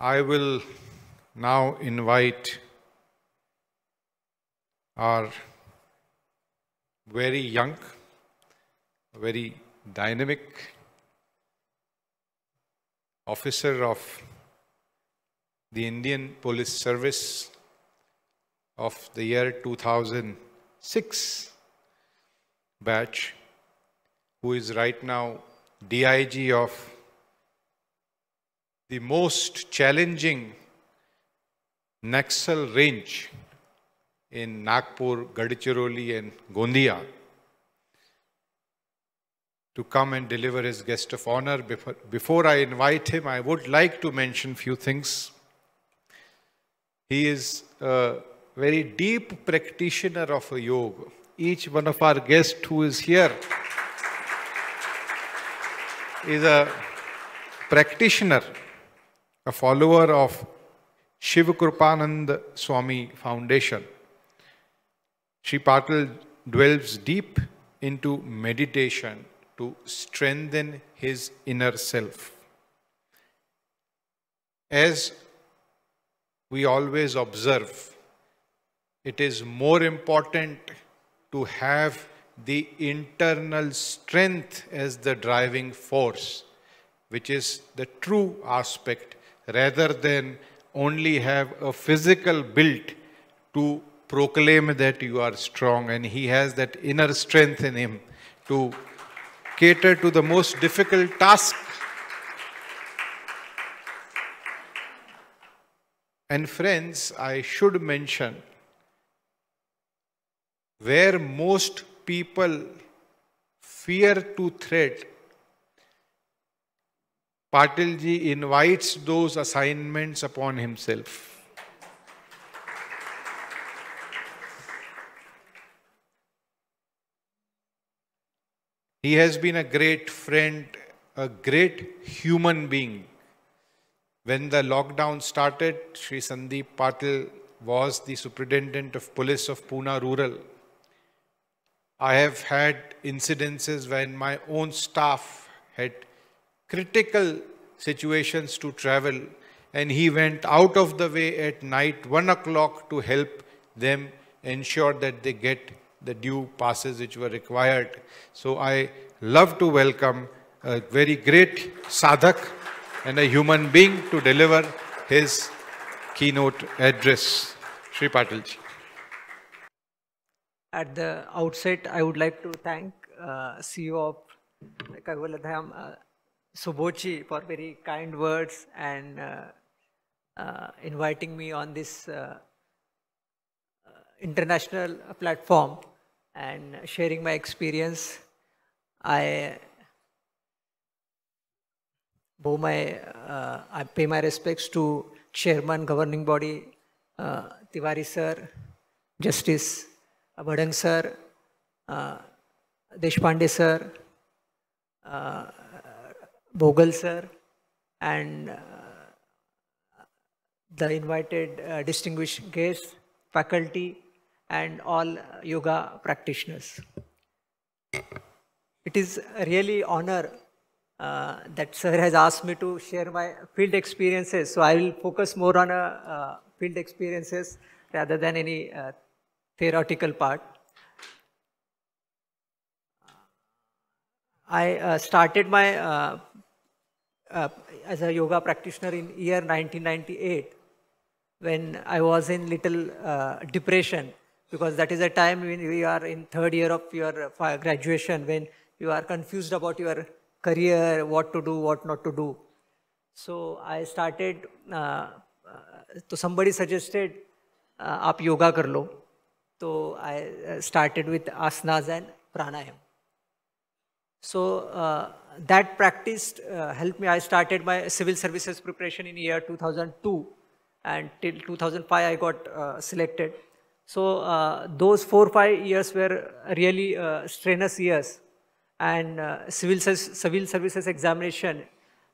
I will now invite our very young, very dynamic officer of the Indian Police Service of the year 2006 batch, who is right now DIG of the most challenging Naxal range in Nagpur, Gadchiroli and Gondia, to come and deliver his guest of honor. Before I invite him, I would like to mention few things. He is a very deep practitioner of a yoga. Each one of our guests who is here is a practitioner, a follower of Shiv Krupanand Swami Foundation. Shri Patil dwells deep into meditation to strengthen his inner self. As we always observe, it is more important to have the internal strength as the driving force, which is the true aspect, rather than only have a physical build to proclaim that you are strong. And he has that inner strength in him to cater to the most difficult task. And friends, I should mention, where most people fear to tread, Patilji invites those assignments upon himself. He has been a great friend, a great human being. When the lockdown started, Sri Sandeep Patil was the Superintendent of Police of Pune Rural. I have had incidences when my own staff had critical situations to travel, and he went out of the way at night, 1 o'clock, to help them ensure that they get the due passes which were required. So I love to welcome a very great sadhak and a human being to deliver his keynote address. Shri Patilji. At the outset, I would like to thank CEO of Kagwaladham, Subhochi, for very kind words and inviting me on this international platform and sharing my experience. I pay my respects to Chairman, Governing Body, Tiwari Sir, Justice Badang Sir, Deshpande Sir, Bogal Sir, and the invited distinguished guests, faculty, and all yoga practitioners. It is a really honor that Sir has asked me to share my field experiences. So I will focus more on field experiences rather than any theoretical part. I started my as a yoga practitioner in year 1998 when I was in little depression, because that is a time when you are in third year of your graduation, when you are confused about your career, what to do, what not to do. So I started, so somebody suggested, aap yoga kar lo. So I started with asanas and pranayam. So that practice helped me. I started my civil services preparation in year 2002, and till 2005 I got selected. So those 4-5 years were really strenuous years. And civil services examination,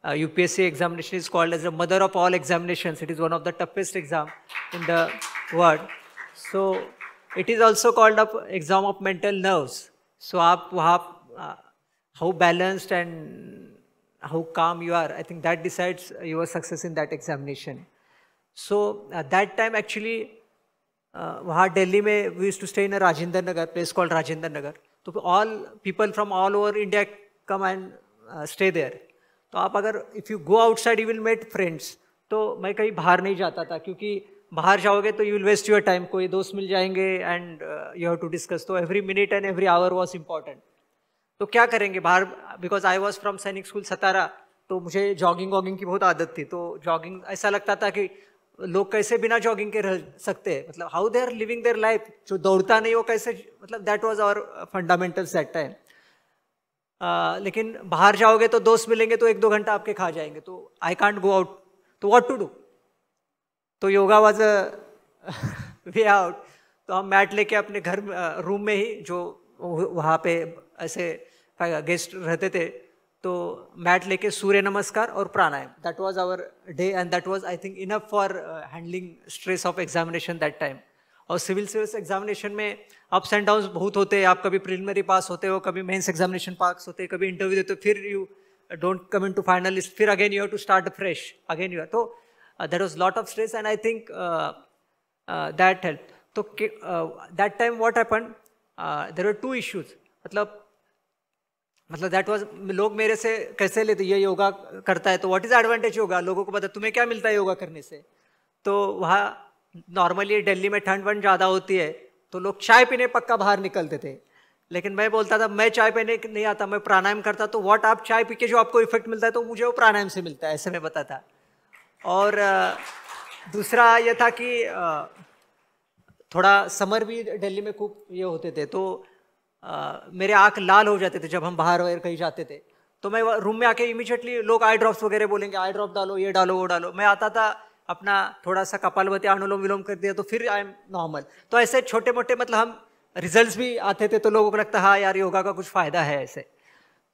UPSC examination is called as the mother of all examinations. It is one of the toughest exam in the world. So it is also called up exam of mental nerves. So how balanced and how calm you are, I think that decides your success in that examination. So that time actually, वहाँ दिल्ली में we used to stay in a Rajendra Nagar, place called Rajendra Nagar. तो all people from all over India come and stay there. तो आप अगर if you go outside you will meet friends. तो मैं कहीं बाहर नहीं जाता था क्योंकि बाहर जाओगे तो you will waste your time. कोई दोस्त मिल जाएंगे and you have to discuss. तो every minute and every hour was important. तो क्या करेंगे बाहर, बिकॉज आई वॉज फ्रॉम सैनिक स्कूल सतारा, तो मुझे जॉगिंग वॉगिंग की बहुत आदत थी. तो जॉगिंग ऐसा लगता था कि लोग कैसे बिना जॉगिंग के रह सकते हैं, मतलब how they are living their life. जो दौड़ता नहीं वो कैसे, मतलब that was our fundamentals that time. लेकिन बाहर जाओगे तो दोस्त मिलेंगे तो 1-2 घंटा आपके खा जाएंगे. तो आई कांट गो आउट, तो व्हाट टू डू. तो yoga was a way out. तो हम मैट लेके अपने घर रूम में ही, जो वहाँ पे ऐसे गेस्ट रहते थे, तो मैट लेके सूर्य नमस्कार और pranayama, that was our day and that was I think enough for handling stress of examination that time. और सिविल सर्विस एग्जामिनेशन में अप्स एंड डाउन्स बहुत होते हैं. आप कभी प्रिलिमिनरी पास होते हो, कभी मेंस एग्जामिनेशन पास होते हैं, कभी इंटरव्यू देते हो, फिर you don't come in to final list, फिर again you have to start fresh again you. तो that was lot of stress and I think that help. तो that time what happened, there were 2 issues. मतलब that was, लोग मेरे से कैसे लेते, ये योगा करता है तो व्हाट इज एडवांटेज योगा, लोगों को पता तुम्हें क्या मिलता है योगा करने से. तो वहाँ नॉर्मली दिल्ली में ठंड वंड ज़्यादा होती है तो लोग चाय पीने पक्का बाहर निकलते थे. लेकिन मैं बोलता था मैं चाय पीने नहीं आता, मैं प्राणायाम करता. तो व्हाट, आप चाय पी के जो आपको इफेक्ट मिलता है तो मुझे वो प्राणायाम से मिलता है, ऐसे मैं बताता. और दूसरा ये था कि थोड़ा समर भी दिल्ली में खूब ये होते थे, तो मेरे आँख लाल हो जाते थे जब हम बाहर वगैरह कहीं जाते थे. तो मैं रूम में आके इमीडिएटली लोग आई ड्रॉप्स वगैरह बोलेंगे, आई ड्रॉप डालो, ये डालो, वो डालो. मैं आता था अपना थोड़ा सा कपालभाति अनुलोम विलोम कर दिया तो फिर आई एम नॉर्मल. तो ऐसे छोटे मोटे मतलब हम रिजल्ट्स भी आते थे तो लोगों को लगता हाँ यार योगा का कुछ फ़ायदा है ऐसे.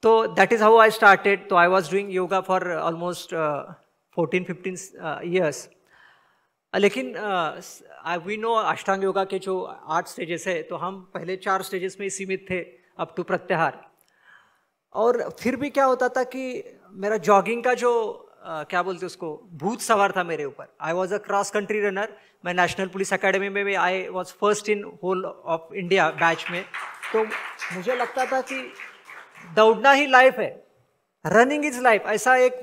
तो that is how I started. तो I was doing yoga for almost 14-15 years. लेकिन वी नो अष्टांग योगा के जो 8 स्टेजेस है, तो हम पहले 4 स्टेजेस में ही सीमित थे अप टू प्रत्याहार. और फिर भी क्या होता था कि मेरा जॉगिंग का जो क्या बोलते उसको, भूत सवार था मेरे ऊपर. I was a cross country runner. मैं नेशनल पुलिस अकेडमी में भी I was first in whole of India batch में. तो मुझे लगता था कि दौड़ना ही लाइफ है, रनिंग इज लाइफ. ऐसा एक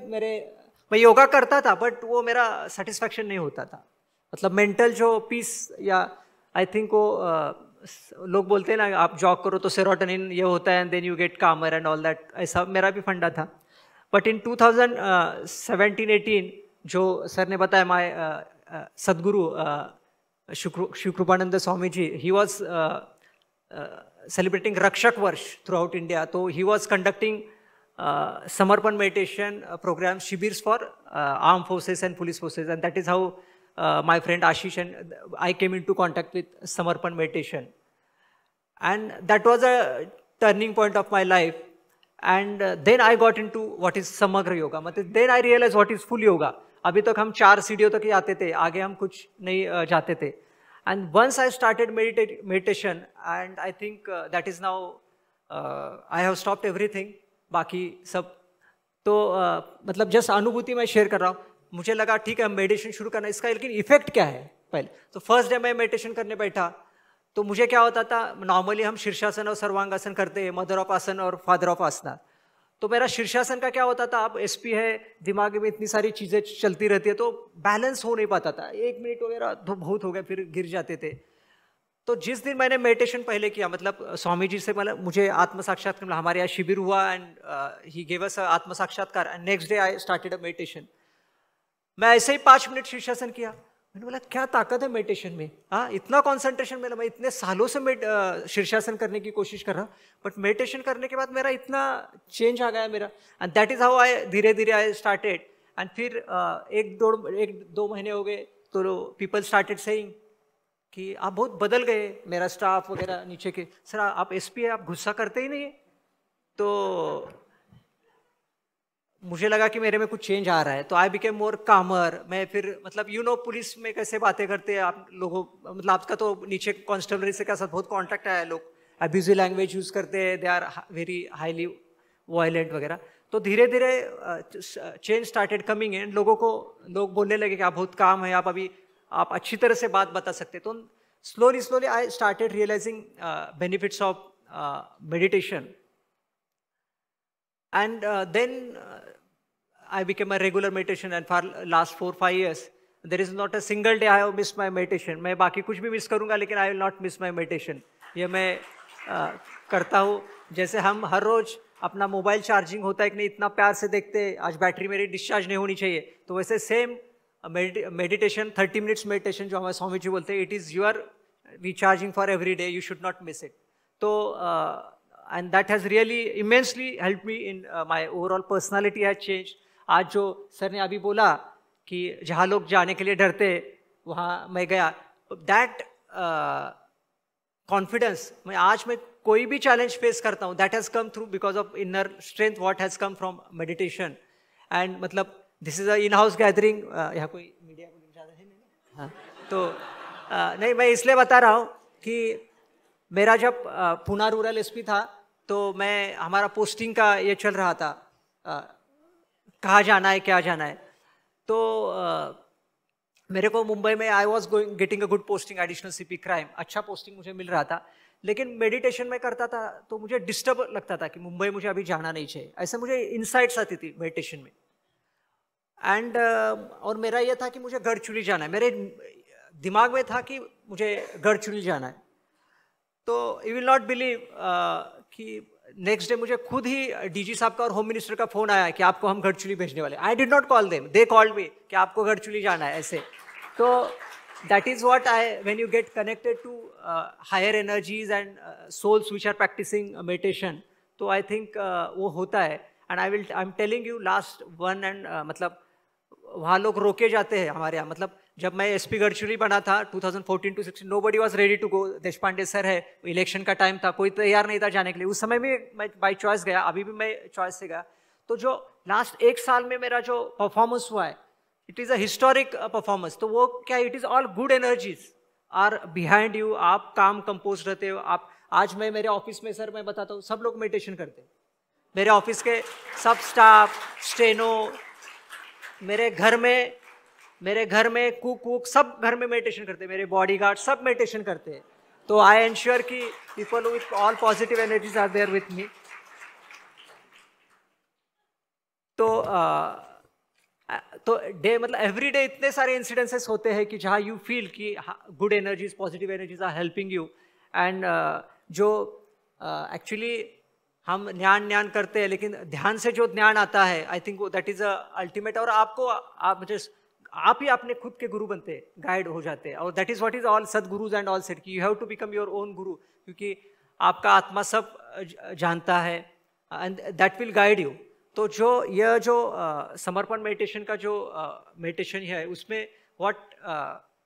मैं योगा करता था बट वो मेरा सेटिस्फैक्शन नहीं होता था. मतलब मेंटल जो पीस, या आई थिंक वो लोग बोलते हैं ना आप जॉग करो तो सेरोटोनिन ये होता है एंड देन यू गेट कामर एंड ऑल दैट, ऐसा मेरा भी फंडा था. बट इन 2017-18 जो सर ने बताया, my Sadguru Shri Kripanand Swami ji, he was celebrating Rakshak Varsh throughout India. तो he was conducting Samarpan meditation programme shibirs for arm forces and police forces, and that is how my friend Ashish and I came into contact with Samarpan meditation, and that was a turning point of my life. And then I got into what is Samagra Yoga. मतलब then I realized what is full yoga. अभी तक हम 4 सीढ़ियों तक ही आते थे, आगे हम कुछ नहीं जाते थे. And once I started meditation, and I think that is now I have stopped everything. बाकी सब तो मतलब जस्ट अनुभूति मैं शेयर कर रहा हूँ. मुझे लगा ठीक है हम मेडिटेशन शुरू करना, इसका लेकिन इफेक्ट क्या है पहले. तो फर्स्ट डे मैं मेडिटेशन करने बैठा तो मुझे क्या होता था, नॉर्मली हम शीर्षासन और सर्वांगासन करते हैं, मदर ऑफ आसन और फादर ऑफ आसना. तो मेरा शीर्षासन का क्या होता था, आप एसपी है, दिमाग में इतनी सारी चीज़ें चलती रहती है तो बैलेंस हो नहीं पाता था. 1 मिनट वगैरह तो बहुत हो गया, फिर गिर जाते थे. तो जिस दिन मैंने मेडिटेशन पहले किया, मतलब स्वामी जी से मतलब मुझे आत्म साक्षात्कार, हमारे यहाँ शिविर हुआ एंड ही गेव अस आत्म साक्षात्कार, and next day I started a meditation. मैं ऐसे ही 5 मिनट शीर्षासन किया. मैंने बोला क्या ताकत है मेडिटेशन में, हाँ इतना कंसंट्रेशन मिला. मैं इतने सालों से शीर्षासन करने की कोशिश कर रहा हूँ, बट मेडिटेशन करने के बाद मेरा इतना चेंज आ गया मेरा. And that is how I धीरे धीरे आई स्टार्टेड. एंड फिर 1-2 महीने हो गए तो पीपल स्टार्टेड सेइंग कि आप बहुत बदल गए. मेरा स्टाफ वगैरह नीचे के, सर आप एसपी है, आप गुस्सा करते ही नहीं है. तो मुझे लगा कि मेरे में कुछ चेंज आ रहा है. तो आई बिकेम मोर कामर. मैं फिर मतलब पुलिस में कैसे बातें करते हैं आप लोगों, मतलब आपका तो नीचे कॉन्स्टेबलरी से का साथ बहुत कांटेक्ट आया. लोग अब्यूजिव लैंग्वेज यूज़ करते हैं, they are very highly violent वगैरह. तो धीरे धीरे चेंज स्टार्टेड कमिंग इन, लोग बोलने लगे कि आप बहुत काम है, आप अच्छी तरह से बात बता सकते। तो slowly I started realizing benefits of meditation, and then I became a regular meditation, and for last 4-5 years there is not a single day I have missed my meditation. मैं बाकी कुछ भी मिस करूंगा लेकिन I will not miss my meditation. ये मैं करता हूँ। जैसे हम हर रोज अपना मोबाइल चार्जिंग होता है कि नहीं, इतना प्यार से देखते आज बैटरी मेरी डिस्चार्ज नहीं होनी चाहिए, तो वैसे सेम मेडिटेशन 30 मिनट्स मेडिटेशन जो हमारे स्वामी जी बोलते हैं, it is your recharging for every day, you should not miss it. तो and that has really immensely help me in my overall personality has change. आज जो सर ने अभी बोला कि जहाँ लोग जाने के लिए डरते वहाँ मैं गया, दैट कॉन्फिडेंस मैं कोई भी चैलेंज फेस करता हूँ, that has come through because of inner strength what has come from meditation. And मतलब this is a in house gathering, यहाँ कोई मीडिया को ज़्यादा है नहीं, हाँ तो नहीं, मैं इसलिए बता रहा हूँ कि मेरा जब पूना रूरल एसपी था तो हमारा पोस्टिंग का ये चल रहा था, कहाँ जाना है क्या जाना है, तो मेरे को मुंबई में I was getting a good posting, additional CP crime, अच्छा पोस्टिंग मुझे मिल रहा था, लेकिन मेडिटेशन में करता था तो मुझे डिस्टर्ब लगता था कि मुंबई मुझे अभी जाना नहीं चाहिए, ऐसे मुझे इनसाइट्स आती थी मेडिटेशन में। एंड और मेरा ये था कि मुझे गढ़चिरौली जाना है, मेरे दिमाग में था कि मुझे गढ़चिरौली जाना है। तो यू विल नॉट बिलीव कि नेक्स्ट डे मुझे खुद ही डीजी साहब का और होम मिनिस्टर का फोन आया कि आपको हम गढ़चिरौली भेजने वाले। I did not call them, they called me कि आपको गढ़चिरौली जाना है ऐसे। तो that is what when you get connected to higher energies and souls which are practicing meditation, तो आई थिंक वो होता है। And I am telling you last one and मतलब वहाँ लोग रोके जाते हैं हमारे यहाँ। मतलब जब मैं एसपी गढ़चिरौली बना था 2014 to 16, nobody was ready to go. Deshpande sir है, इलेक्शन का टाइम था, कोई तैयार नहीं था जाने के लिए। उस समय भी मैं बाई चॉइस गया, अभी भी मैं चॉइस से गया। तो जो लास्ट 1 साल में मेरा जो परफॉर्मेंस हुआ है, it is a historic performance. तो वो क्या, it is all good energies are behind you. आप काम कंपोज रहते हो। आप आज मैं मेरे ऑफिस में सर मैं बताता हूँ, सब लोग मेडिटेशन करते हैं। मेरे ऑफिस के सब स्टाफ, स्टेनो, मेरे घर में कुक सब घर में मेडिटेशन करते हैं, मेरे बॉडीगार्ड सब मेडिटेशन करते हैं। तो आई एंश्योर कि people with all positive energies are there with me. तो डे मतलब एवरी डे इतने सारे इंसिडेंसेस होते हैं कि जहाँ यू फील कि good energies, positive energies are helping you. And जो एक्चुअली हम ध्यान करते हैं, लेकिन ध्यान से जो ज्ञान आता है, आई थिंक दैट इज अल्टीमेट। और आप ही अपने खुद के गुरु बनते हैं, गाइड हो जाते हैं। और that is what is all Sadgurus and all said कि you have to become your own guru, क्योंकि आपका आत्मा सब जानता है and that will guide you. तो यह जो समर्पण मेडिटेशन का जो मेडिटेशन है, उसमें व्हाट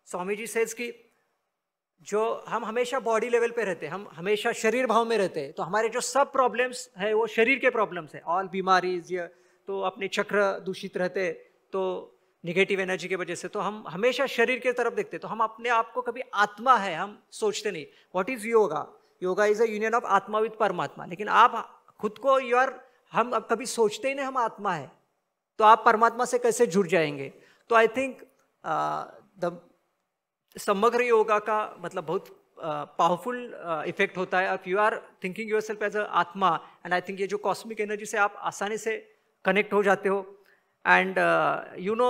स्वामी जी सेज कि जो हम हमेशा बॉडी लेवल पे रहते हैं, हम हमेशा शरीर भाव में रहते हैं, तो हमारे जो सब प्रॉब्लम्स है वो शरीर के प्रॉब्लम्स है, ऑल बीमारीज। तो अपने चक्र दूषित रहते तो निगेटिव एनर्जी की वजह से, तो हम हमेशा शरीर के तरफ देखते, तो हम अपने आप को कभी आत्मा है हम सोचते नहीं। What is yoga? Yoga is a union of आत्मा विद परमात्मा। लेकिन आप खुद को हम अब कभी सोचते ही नहीं हम आत्मा है, तो आप परमात्मा से कैसे जुड़ जाएंगे? तो आई थिंक द समग्र योगा का मतलब बहुत पावरफुल इफेक्ट होता है। If you are thinking yourself as a आत्मा, एंड आई थिंक ये जो कॉस्मिक एनर्जी से आप आसानी से कनेक्ट हो जाते हो। And you know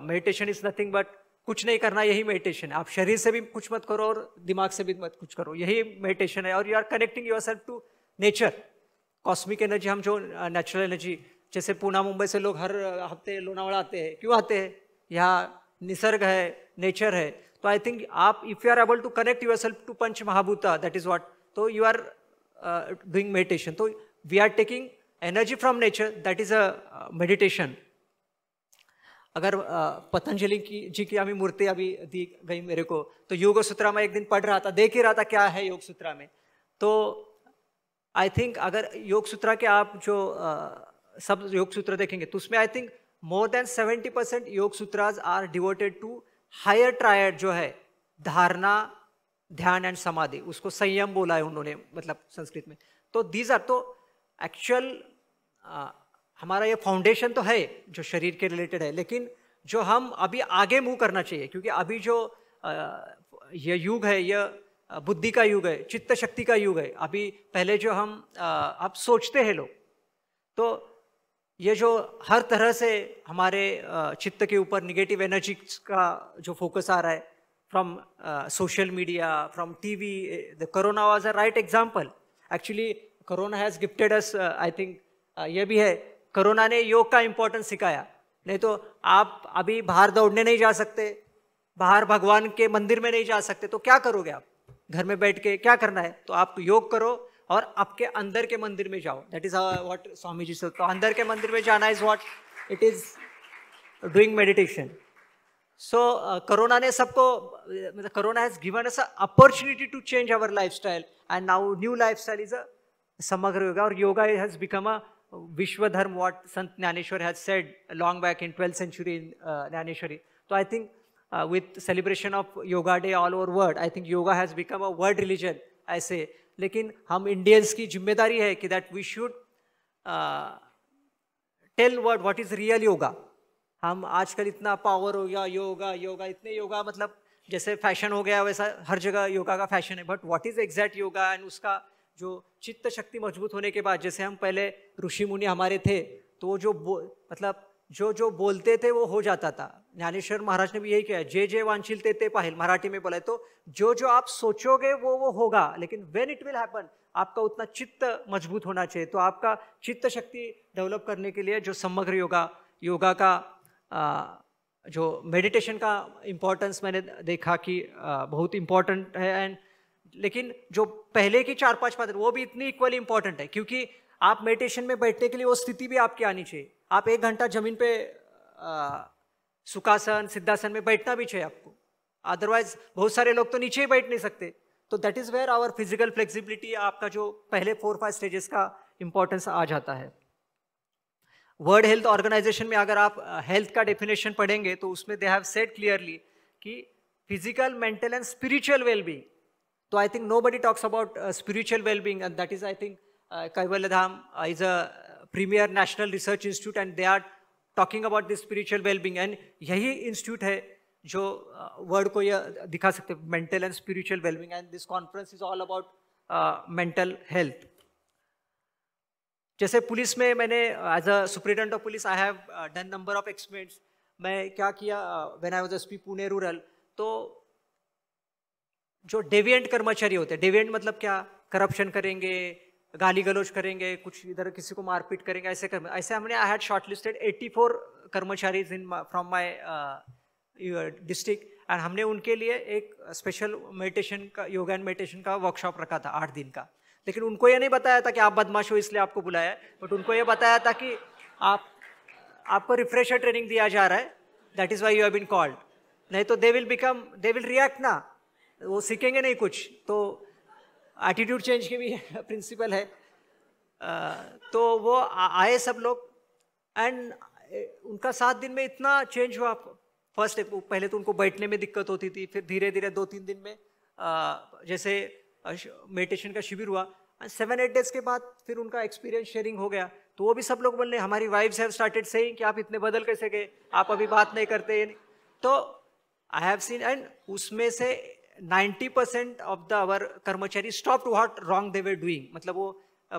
meditation is nothing but कुछ नहीं करना, यही मेडिटेशन है। आप शरीर से भी कुछ मत करो और दिमाग से भी मत कुछ करो, यही मेडिटेशन है। और you are connecting yourself to nature, cosmic energy. हम जो नेचुरल एनर्जी, जैसे पूना मुंबई से लोग हर हफ्ते लोनावाड़ा आते हैं, क्यों आते हैं? यहाँ निसर्ग है, नेचर है। तो आई थिंक आप if you are able to connect yourself to panch mahabhuta, that is what, तो यू आर डूइंग मेडिटेशन। तो we are taking energy from nature, that is a meditation. अगर पतंजलि जी की अभी मूर्ति अभी दी गई मेरे को, तो योग सूत्रा में एक दिन पढ़ रहा था, देख ही रहा था क्या है योग सूत्रा में। तो आई थिंक अगर योग सूत्रा के आप जो सब योग सूत्र देखेंगे, तो उसमें I think more than 70% yog sutras are devoted to higher triad, जो है धारणा, ध्यान एंड समाधि। उसको संयम बोला है उन्होंने, मतलब संस्कृत में। तो दीज आर तो एक्चुअल हमारा ये फाउंडेशन तो है जो शरीर के रिलेटेड है, लेकिन जो हम अभी आगे मूव करना चाहिए, क्योंकि अभी जो ये युग है, यह बुद्धि का युग है, चित्त शक्ति का युग है। अभी पहले जो हम अब सोचते हैं लोग, तो ये जो हर तरह से हमारे चित्त के ऊपर निगेटिव एनर्जी का जो फोकस आ रहा है, from social media, from TV, the corona was a right example. Actually corona has gifted us, I think ये भी है, कोरोना ने योग का इम्पोर्टेंस सिखाया। नहीं तो आप अभी बाहर दौड़ने नहीं जा सकते, बाहर भगवान के मंदिर में नहीं जा सकते, तो क्या करोगे आप? घर में बैठ के क्या करना है? तो आप योग करो और आपके अंदर के मंदिर में जाओ। That is what Swami ji से, तो अंदर के मंदिर में जाना is what it is doing meditation. So corona ने सबको, मतलब corona has given us a opportunity to change our lifestyle, and now new lifestyle is a Samagra yoga, और योगा हैज बिकम अ विश्व धर्म, what Sant Dnyaneshwar has said long back in 12th century इन ज्ञानेश्वरी। तो I think with celebration of yoga day all over world, I think yoga has become a world religion ऐसे। लेकिन हम Indians की जिम्मेदारी है कि that we should tell what is real yoga। हम आजकल इतना पावर हो गया, योगा योगा, इतने योगा, मतलब जैसे फैशन हो गया वैसा हर जगह योगा का फैशन है, but what is exact yoga, and उसका जो चित्त शक्ति मजबूत होने के बाद, जैसे हम पहले ऋषि मुनि हमारे थे, तो वो जो मतलब जो बोलते थे वो हो जाता था। ज्ञानेश्वर महाराज ने भी यही किया, जे जे वांछिलते ते पाहिल, मराठी में बोला है। तो जो आप सोचोगे वो होगा, लेकिन व्हेन इट विल हैपन, आपका उतना चित्त मजबूत होना चाहिए। तो आपका चित्त शक्ति डेवलप करने के लिए जो समग्र योगा का जो मेडिटेशन का इम्पोर्टेंस मैंने देखा कि बहुत इम्पोर्टेंट है। एंड लेकिन जो पहले की 4-5 पद्धति, वो भी इतनी इक्वली इम्पोर्टेंट है, क्योंकि आप मेडिटेशन में बैठने के लिए वो स्थिति भी आपकी आनी चाहिए। आप 1 घंटा जमीन पे सुखासन, सिद्धासन में बैठना भी चाहिए आपको, अदरवाइज बहुत सारे लोग तो नीचे ही बैठ नहीं सकते। तो that is where our physical flexibility, आपका जो पहले 4-5 स्टेजेस का इंपॉर्टेंस आ जाता है। वर्ल्ड हेल्थ ऑर्गेनाइजेशन में अगर आप हेल्थ का डेफिनेशन पढ़ेंगे, तो उसमें दे हैव सेड क्लियरली कि physical, mental and spiritual wellbeing. तो I think nobody talks about spiritual well-being, and that is, I think, Kaivalya Dham is a premier national research institute, and they are talking about this spiritual well-being, and यही institute है जो word को यह दिखा सकते हैं, mental and spiritual well-being, and this conference is all about mental health। जैसे police में मैंने as a superintendent of police I have done number of experiments. मैं क्या किया, when I was SP Pune rural, तो जो डेविएंट कर्मचारी होते हैं, डेविएंट मतलब क्या, करप्शन करेंगे, गाली गलौज करेंगे, कुछ इधर किसी को मारपीट करेंगे, ऐसे हमने आई हैड शॉर्टलिस्टेड 84 कर्मचारीज in from my district, and हमने उनके लिए एक स्पेशल मेडिटेशन का, योगा एंड मेडिटेशन का वर्कशॉप रखा था 8 दिन का। लेकिन उनको ये नहीं बताया था कि आप बदमाश हो इसलिए आपको बुलाया है, बट उनको ये बताया था कि आपको रिफ्रेशर ट्रेनिंग दिया जा रहा है, that is why you have been called. नहीं तो दे विल रिएक्ट ना, वो सीखेंगे नहीं कुछ। तो एटीट्यूड चेंज के भी प्रिंसिपल है। तो वो आए सब लोग, एंड उनका 7 दिन में इतना चेंज हुआ। फर्स्ट पहले तो उनको बैठने में दिक्कत होती थी, फिर धीरे धीरे 2-3 दिन में जैसे मेडिटेशन का शिविर हुआ, 7-8 डेज के बाद फिर उनका एक्सपीरियंस शेयरिंग हो गया। तो वो भी सब लोग बोल रहे, हमारी वाइफ्स हैव स्टार्टेड सेइंग कि आप इतने बदल कैसे गए, आप अभी बात नहीं करते। तो आई हैव सीन, एंड उसमें से 90% ऑफ द आवर कर्मचारी stop what wrong they were doing, मतलब वो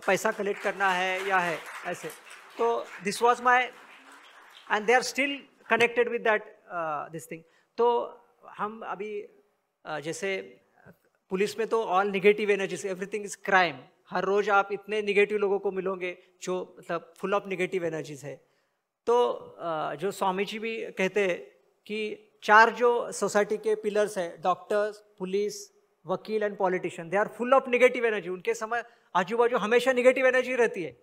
पैसा कलेक्ट करना है या है ऐसे। तो this was my, and they are still connected with that this thing. तो हम अभी जैसे पुलिस में तो all negative energies, everything is crime. हर रोज आप इतने निगेटिव लोगों को मिलोगे जो मतलब फुल ऑफ निगेटिव एनर्जीज है। तो जो स्वामी जी भी कहते हैं कि 4 जो सोसाइटी के पिलर्स है, डॉक्टर्स, पुलिस, वकील and politician, they are full of negative energy. उनके समय आजू बाजू हमेशा निगेटिव एनर्जी रहती है।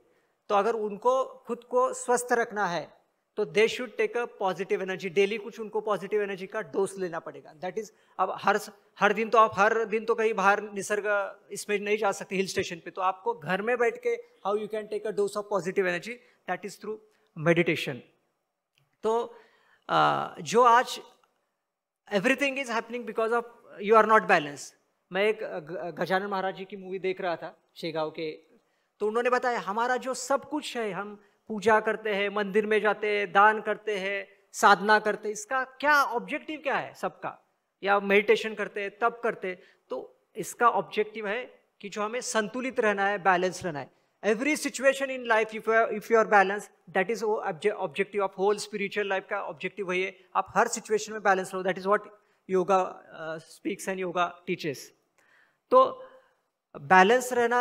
तो अगर उनको खुद को स्वस्थ रखना है तो they should take a positive energy, daily कुछ उनको पॉजिटिव एनर्जी का डोज लेना पड़ेगा। दैट इज, अब हर दिन तो आप हर दिन तो कहीं बाहर निसर्ग इसमें नहीं जा सकते हिल स्टेशन पे, तो आपको घर में बैठ के how you can take a dose of positive energy, that is through meditation. तो जो आज everything is happening because of you are not balance. मैं एक गजानन महाराज जी की मूवी देख रहा था शेगांव के, तो उन्होंने बताया हमारा जो सब कुछ है, हम पूजा करते हैं, मंदिर में जाते हैं, दान करते हैं, साधना करते हैं, इसका क्या ऑब्जेक्टिव क्या है सबका, या मेडिटेशन करते हैं तब करते हैं, तो इसका ऑब्जेक्टिव है कि जो हमें संतुलित रहना है, बैलेंस रहना है. Every situation in life if you are balance, that is objective of whole spiritual life का ऑब्जेक्टिव वही है, आप हर सिचुएशन में बैलेंस रहो. That is what yoga speaks and yoga teaches. तो बैलेंस रहना,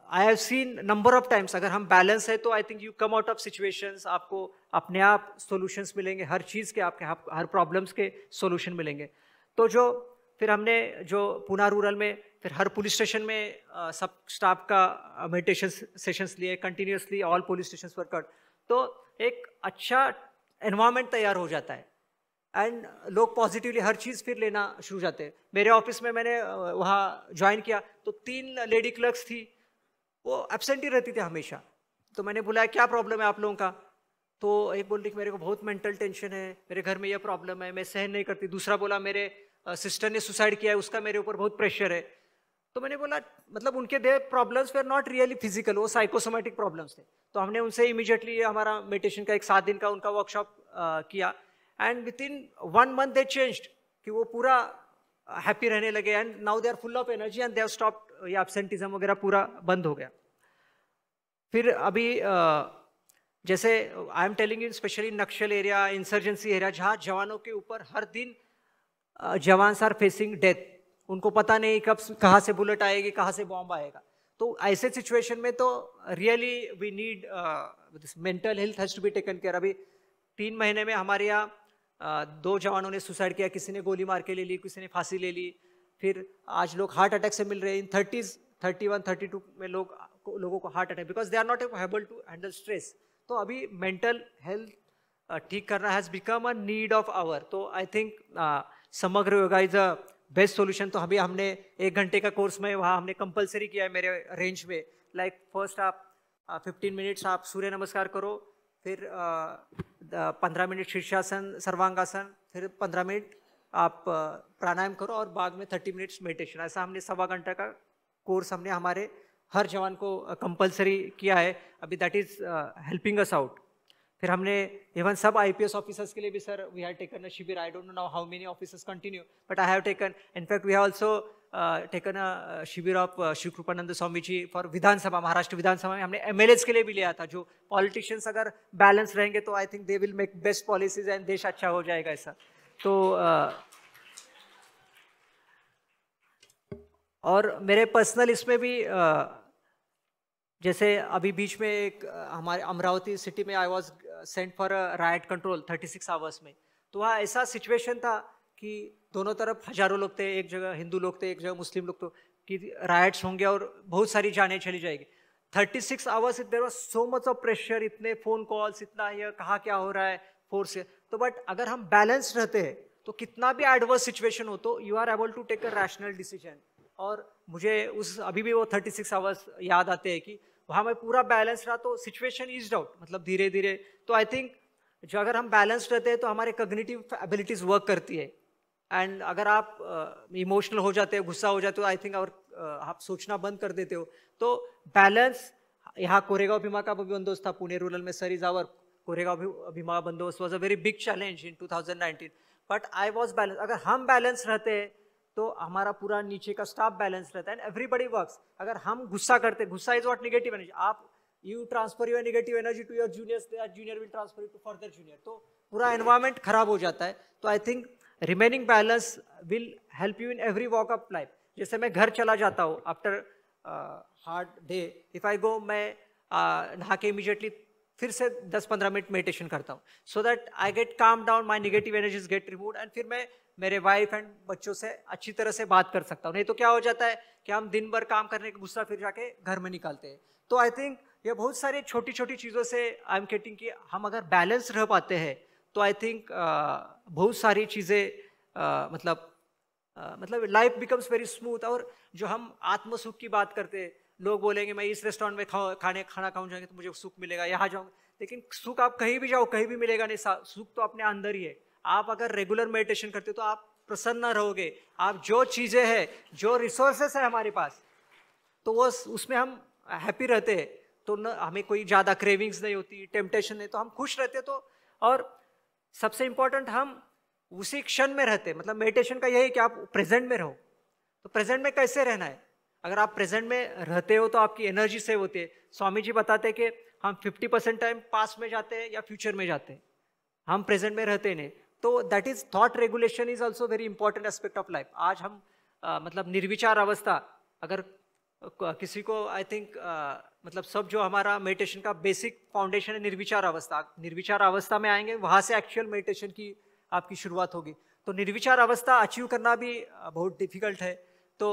I have seen number of times, अगर हम बैलेंस है तो I think you come out of situations, आपको अपने आप सॉल्यूशंस मिलेंगे, हर चीज़ के आपके हर प्रॉब्लम्स के सॉल्यूशन मिलेंगे. तो जो फिर हमने जो पुणे रूरल में फिर हर पुलिस स्टेशन में सब स्टाफ का मेडिटेशन सेशंस लिए कंटिन्यूसली, ऑल पुलिस स्टेशन पर कर, तो एक अच्छा एनवायरनमेंट तैयार हो जाता है एंड लोग पॉजिटिवली हर चीज़ फिर लेना शुरू हो जाते हैं. मेरे ऑफिस में मैंने वहाँ ज्वाइन किया तो 3 लेडी क्लर्क्स थी, वो एब्सेंट ही रहती थी हमेशा. तो मैंने बोला क्या प्रॉब्लम है आप लोगों का, तो एक बोल रही कि मेरे को बहुत मेंटल टेंशन है, मेरे घर में यह प्रॉब्लम है, मैं सहन नहीं करती. दूसरा बोला मेरे सिस्टर ने सुसाइड किया है, उसका मेरे ऊपर बहुत प्रेशर है. तो मैंने बोला मतलब उनके they problems were not really physical, वो साइकोसोमेटिक प्रॉब्लम्स थे. तो हमने उनसे इमीडिएटली हमारा मेडिटेशन का एक 7 दिन का उनका वर्कशॉप किया and within 1 month they changed, कि वो पूरा हैप्पी रहने लगे and now they are full of energy and they have stopped, ये एब्सेंटिज्म वगैरह पूरा बंद हो गया. फिर अभी जैसे I am telling you specially Naxal area, insurgency area, जहाँ जवानों के ऊपर हर दिन जवान आर फेसिंग डेथ, उनको पता नहीं कब कहाँ से बुलेट आएगी, कहाँ से बॉम्ब आएगा. तो ऐसे सिचुएशन में तो really we need mental health has to be taken care. अभी 3 महीने में हमारे यहाँ 2 जवानों ने सुसाइड किया, किसी ने गोली मार के ले ली, किसी ने फांसी ले ली. फिर आज लोग हार्ट अटैक से मिल रहे हैं इन 30s, 31, 32 में लोगों को heart attack, because they are not able to handle stress. तो अभी मेंटल हेल्थ ठीक करना has become a need of hour. तो I think Samagra yoga is a best solution. तो अभी हमने 1 घंटे का कोर्स में वहाँ हमने कंपलसरी किया है मेरे रेंज में. लाइक फर्स्ट आप 15 मिनट्स आप सूर्य नमस्कार करो, फिर 15 मिनट शीर्षासन, सर्वांगासन, फिर 15 मिनट आप प्राणायाम करो और बाद में 30 मिनट्स मेडिटेशन. ऐसा हमने 1.25 घंटा का कोर्स हमने हमारे हर जवान को कंपलसरी किया है अभी. That is helping us out. फिर हमने इवन सब IPS ऑफिसर्स के लिए भी sir we have taken a shivir. I don't know now how many officers continue, but I have taken, in fact we have also taken a shivir of Shri Kripanand Swami ji for Vidhan Sabha, Maharashtra Vidhan Sabha में हमने MLAs के लिए भी लिया था. जो पॉलिटिशियंस अगर बैलेंस रहेंगे तो I think they will make best policies and देश अच्छा हो जाएगा ऐसा. तो और मेरे पर्सनल इसमें भी जैसे अभी बीच में एक हमारे अमरावती सिटी में I was sent for a right control 36 hours में. तो वहाँ ऐसा सिचुएशन था कि दोनों तरफ हजारों लोग थे, एक जगह हिंदू लोग थे, एक जगह मुस्लिम लोग थे, कि राइट्स होंगे और बहुत सारी जानें चली जाएगी. 36 hours there was so much of pressure, इतने फ़ोन कॉल्स, इतना ये कहाँ क्या हो रहा है फोर्स से. तो बट अगर हम बैलेंस रहते हैं तो कितना भी एडवर्स सिचुएशन हो तो you are able to take a rational decision. और मुझे उस अभी भी वो 36 आवर्स याद आते हैं कि वहाँ में पूरा बैलेंस रहा तो सिचुएशन ईज्ड आउट, मतलब धीरे धीरे. तो आई थिंक जो अगर हम बैलेंस रहते हैं तो हमारे कॉग्निटिव एबिलिटीज़ वर्क करती है. एंड अगर आप इमोशनल हो जाते हो, गुस्सा हो जाते हो, आई थिंक और आप सोचना बंद कर देते हो. तो बैलेंस, यहाँ कोरेगांव भीमा का भी बंदोबस्त था पुणे रूरल में. Sir is our Koregaon Bhima bandobast was a very big challenge in 2019, but I was balance. अगर हम बैलेंस रहते हैं तो हमारा पूरा नीचे का स्टाफ बैलेंस रहता है एंड एवरीबडी वर्क्स. अगर हम गुस्सा करते, gussa is what negative energy, आप you transfer your negative energy to your juniors, junior will transfer to further junior, तो पूरा एनवायरनमेंट खराब हो जाता है. तो I think remaining balance will help you in every walk of life. जैसे मैं घर चला जाता हूँ after hard day, if I go, मैं नहा के इमीडिएटली फिर से 10-15 मिनट मेडिटेशन करता हूँ, so that I get calm down, my negative energies get removed and फिर मैं मेरे वाइफ एंड बच्चों से अच्छी तरह से बात कर सकता हूँ. नहीं तो क्या हो जाता है कि हम दिन भर काम करने का गुस्सा फिर जाके घर में निकालते हैं. तो आई थिंक ये बहुत सारी छोटी छोटी चीज़ों से आई एम गेटिंग कि हम अगर बैलेंस रह पाते हैं तो आई थिंक बहुत सारी चीज़ें मतलब लाइफ बिकम्स वेरी स्मूथ. और जो हम आत्मसुख की बात करते हैं, लोग बोलेंगे मैं इस रेस्टोरेंट में खाना खाऊं जाएंगे तो मुझे सुख मिलेगा, यहाँ जाऊँगा, लेकिन सुख आप कहीं भी जाओ कहीं भी मिलेगा नहीं. सुख तो अपने अंदर ही है. आप अगर रेगुलर मेडिटेशन करते हो तो आप प्रसन्न रहोगे. आप जो चीज़ें हैं, जो रिसोर्सेस है हमारे पास, तो वो उसमें हम हैप्पी रहते हैं. तो न हमें कोई ज़्यादा क्रेविंग्स नहीं होती, टेम्पटेशन नहीं, तो हम खुश रहते। तो और सबसे इम्पोर्टेंट हम उसी क्षण में रहते, मतलब मेडिटेशन का यही कि आप प्रेजेंट में रहो। तो प्रेजेंट में कैसे रहना है? अगर आप प्रेजेंट में रहते हो तो आपकी एनर्जी सेव होती है। स्वामी जी बताते हैं कि हम 50% टाइम पास्ट में जाते हैं या फ्यूचर में जाते हैं, हम प्रेजेंट में रहते नहीं। तो that is thought regulation is also very important aspect of life. आज हम मतलब निर्विचार अवस्था, अगर किसी को आई थिंक मतलब सब जो हमारा मेडिटेशन का बेसिक फाउंडेशन है निर्विचार अवस्था, निर्विचार अवस्था में आएंगे, वहाँ से एक्चुअल मेडिटेशन की आपकी शुरुआत होगी। तो निर्विचार अवस्था अचीव करना भी बहुत डिफिकल्ट है। तो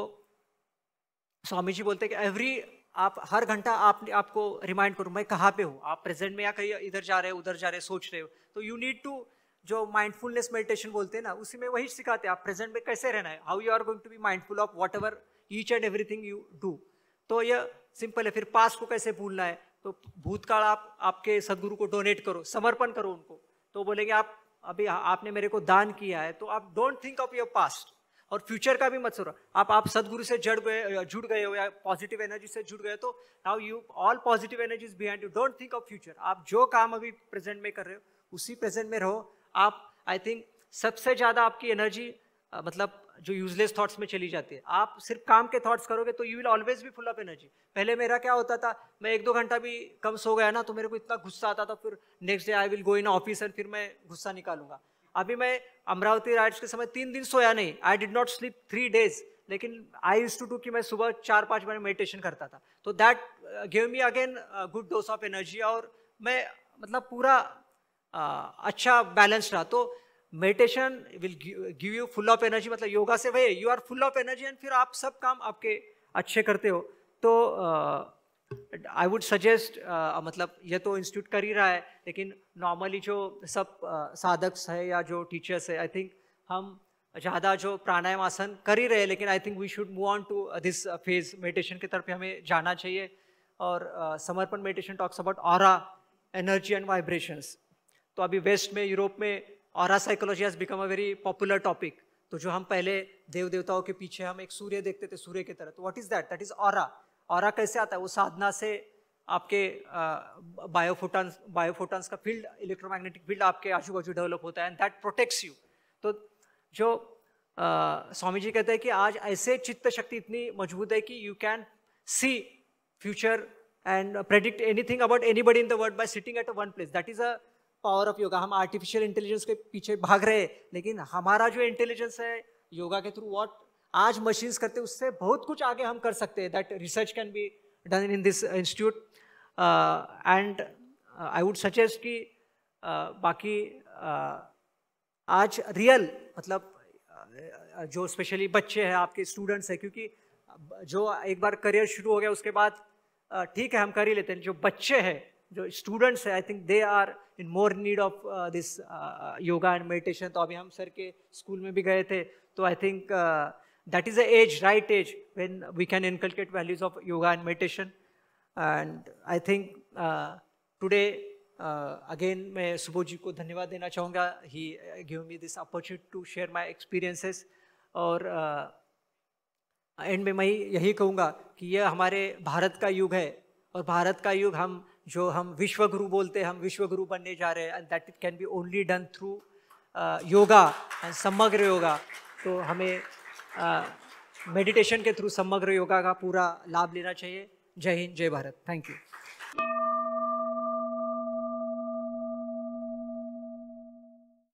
स्वामी जी बोलते हैं कि आप हर घंटा आपको रिमाइंड करो मैं कहाँ पे हूँ, आप प्रेजेंट में या कहीं इधर जा रहे हो उधर जा रहे हो सोच रहे हो। तो यू नीड टू, जो माइंडफुलनेस मेडिटेशन बोलते हैं ना, उसी में वही सिखाते हैं आप प्रेजेंट में कैसे रहना है, how you are going to be mindful of whatever each and everything you do. तो यह सिंपल है। फिर पास्ट को कैसे भूलना है, तो भूतकाल आपके सदगुरु को डोनेट करो, समर्पण करो उनको। तो बोलेंगे आप अभी आपने मेरे को दान किया है, तो आप don't think of your past. और फ्यूचर का भी मत सोचो। आप सदगुरु से जुड़ गए हो या पॉजिटिव एनर्जी से जुड़ गए, तो now you all positive energies behind you, don't think of future. आप जो काम अभी प्रेजेंट में कर रहे हो उसी प्रेजेंट में रहो। आप आई थिंक सबसे ज़्यादा आपकी एनर्जी मतलब जो यूजलेस थॉट्स में चली जाती है। आप सिर्फ काम के थॉट्स करोगे तो you will always be full of energy. पहले मेरा क्या होता था, मैं 1-2 घंटा भी कम सो गया ना तो मेरे को इतना गुस्सा आता था, फिर next day I will go in office and फिर मैं गुस्सा निकालूंगा। अभी मैं अमरावती राइड्स के समय 3 दिन सोया नहीं, आई डिड नॉट स्लीप 3 days, लेकिन आई यूज्ड टू डू कि मैं सुबह 4-5 बार मेडिटेशन करता था। तो that give me again good dose of energy, और मैं मतलब पूरा अच्छा बैलेंस रहा। तो meditation will give you full of energy, मतलब योगा से वही you are full of energy and फिर आप सब काम आपके अच्छे करते हो। तो आई वुड सजेस्ट, मतलब ये तो इंस्टीट्यूट कर ही रहा है, लेकिन नॉर्मली जो सब साधक है या जो टीचर्स है, आई थिंक हम ज़्यादा जो प्राणायाम आसन कर ही रहे हैं, लेकिन I think we should move on to this phase, meditation की तरफ हमें जाना चाहिए। और Samarpan meditation talks about aura, energy and vibrations. तो अभी वेस्ट में, यूरोप में aura psychology has become a very popular topic. तो जो हम पहले देव देवताओं के पीछे हम एक सूर्य देखते थे, सूर्य की तरह, तो what is that? That is aura. Aura कैसे आता है? वो साधना से आपके बायोफोटॉन्स का फील्ड, इलेक्ट्रोमैग्नेटिक फील्ड आपके आजू बाजू डेवलप होता है एंड दैट प्रोटेक्ट्स यू। तो जो स्वामी जी कहते हैं कि आज ऐसे चित्त शक्ति इतनी मजबूत है कि you can see future and predict anything about anybody in the world by sitting at one place. That is a power of yoga. हम आर्टिफिशियल इंटेलिजेंस के पीछे भाग रहे हैं, लेकिन हमारा जो इंटेलिजेंस है योगा के थ्रू, व्हाट आज मशीन्स करते हैं उससे बहुत कुछ आगे हम कर सकते हैं। That research can be done in this institute and I would suggest कि बाकी आज रियल मतलब जो स्पेशली बच्चे हैं, आपके स्टूडेंट्स हैं, क्योंकि जो एक बार करियर शुरू हो गया उसके बाद ठीक है हम कर ही लेते हैं। जो बच्चे हैं, जो स्टूडेंट्स हैं, I think they are in more need of this yoga and meditation. तो अभी हम सर के स्कूल में भी गए थे, तो I think that is a age, right age, when we can inculcate values of yoga and meditation. And I think today again मैं सुबोध जी को धन्यवाद देना चाहूँगा। He give me this opportunity to share my experiences. और एंड में मैं यही कहूँगा कि यह हमारे भारत का युग है, और भारत का युग हम विश्व गुरु बोलते हैं, हम विश्व गुरु बनने जा रहे हैं, and that it can be only done through yoga and समग्र योगा। तो हमें मेडिटेशन के थ्रू समग्र योगा का पूरा लाभ लेना चाहिए। जय हिंद, जय भारत। Thank you.